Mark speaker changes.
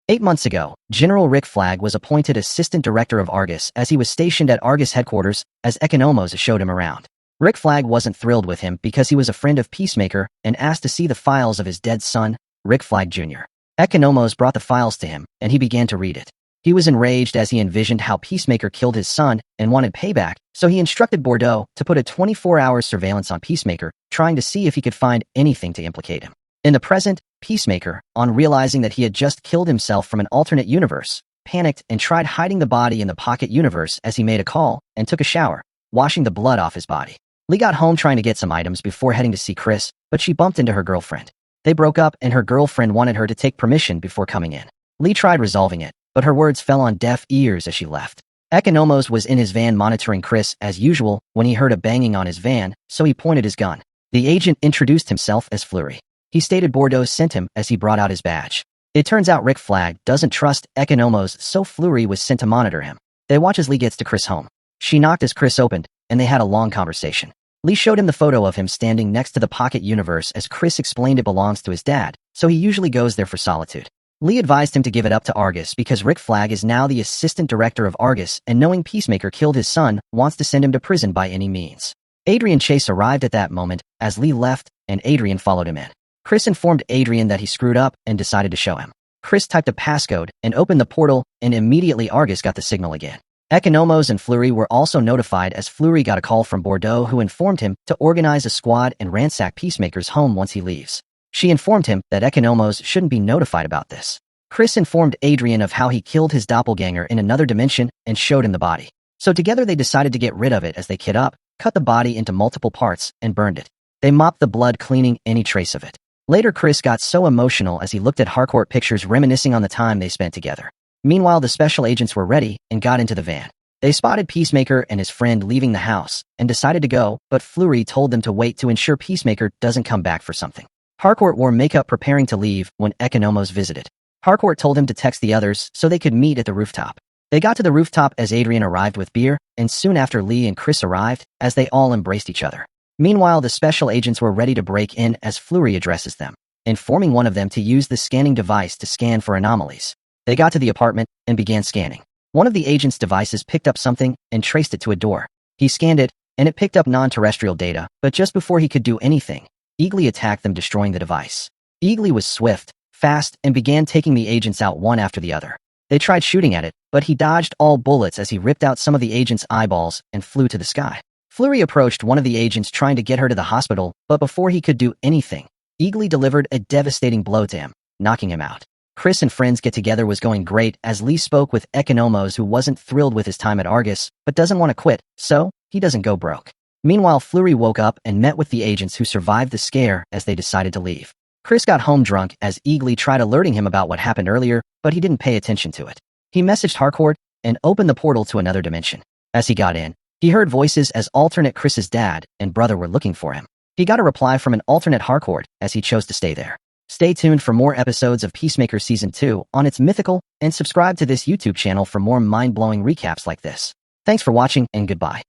Speaker 1: 8 months ago, General Rick Flag was appointed Assistant Director of Argus as he was stationed at Argus headquarters as Economos showed him around. Rick Flag wasn't thrilled with him because he was a friend of Peacemaker and asked to see the files of his dead son, Rick Flag Jr. Economos brought the files to him, and he began to read it. He was enraged as he envisioned how Peacemaker killed his son and wanted payback, so he instructed Bordeaux to put a 24-hour surveillance on Peacemaker, trying to see if he could find anything to implicate him. In the present, Peacemaker, on realizing that he had just killed himself from an alternate universe, panicked and tried hiding the body in the pocket universe as he made a call and took a shower, washing the blood off his body. Lee got home trying to get some items before heading to see Chris, but she bumped into her girlfriend. They broke up and her girlfriend wanted her to take permission before coming in. Lee tried resolving it, but her words fell on deaf ears as she left. Economos was in his van monitoring Chris as usual when he heard a banging on his van, so he pointed his gun. The agent introduced himself as Fleury. He stated Bordeaux sent him as he brought out his badge. It turns out Rick Flag doesn't trust Economos, so Fleury was sent to monitor him. They watch as Lee gets to Chris' home. She knocked as Chris opened, and they had a long conversation. Lee showed him the photo of him standing next to the pocket universe as Chris explained it belongs to his dad, so he usually goes there for solitude. Lee advised him to give it up to Argus because Rick Flag is now the assistant director of Argus and knowing Peacemaker killed his son, wants to send him to prison by any means. Adrian Chase arrived at that moment as Lee left, and Adrian followed him in. Chris informed Adrian that he screwed up and decided to show him. Chris typed a passcode and opened the portal, and immediately Argus got the signal again. Economos and Fleury were also notified as Fleury got a call from Bordeaux who informed him to organize a squad and ransack Peacemaker's home once he leaves. She informed him that Economos shouldn't be notified about this. Chris informed Adrian of how he killed his doppelganger in another dimension and showed him the body. So together they decided to get rid of it as they kit up, cut the body into multiple parts, and burned it. They mopped the blood, cleaning any trace of it. Later, Chris got so emotional as he looked at harcourt pictures reminiscing on the time they spent together. Meanwhile, the special agents were ready and got into the van. They spotted Peacemaker and his friend leaving the house and decided to go, but Fleury told them to wait to ensure Peacemaker doesn't come back for something. Harcourt wore makeup preparing to leave when Economos visited. Harcourt told him to text the others so they could meet at the rooftop. They got to the rooftop as Adrian arrived with beer, and soon after Lee and Chris arrived, as they all embraced each other. Meanwhile, the special agents were ready to break in as Fleury addresses them, informing one of them to use the scanning device to scan for anomalies. They got to the apartment and began scanning. One of the agent's devices picked up something and traced it to a door. He scanned it, and it picked up non-terrestrial data, but just before he could do anything, Eagly attacked them, destroying the device. Eagly was swift, fast, and began taking the agents out one after the other. They tried shooting at it, but he dodged all bullets as he ripped out some of the agent's eyeballs and flew to the sky. Fleury approached one of the agents trying to get her to the hospital, but before he could do anything, Eagly delivered a devastating blow to him, knocking him out. Chris and friends get together was going great as Lee spoke with Economos, who wasn't thrilled with his time at Argus, but doesn't want to quit, so he doesn't go broke. Meanwhile, Fleury woke up and met with the agents who survived the scare as they decided to leave. Chris got home drunk as Eagly tried alerting him about what happened earlier, but he didn't pay attention to it. He messaged Harcourt and opened the portal to another dimension. As he got in, he heard voices as alternate Chris's dad and brother were looking for him. He got a reply from an alternate Harcourt as he chose to stay there. Stay tuned for more episodes of Peacemaker Season 2 on its mythical, and subscribe to this YouTube channel for more mind-blowing recaps like this. Thanks for watching, and goodbye.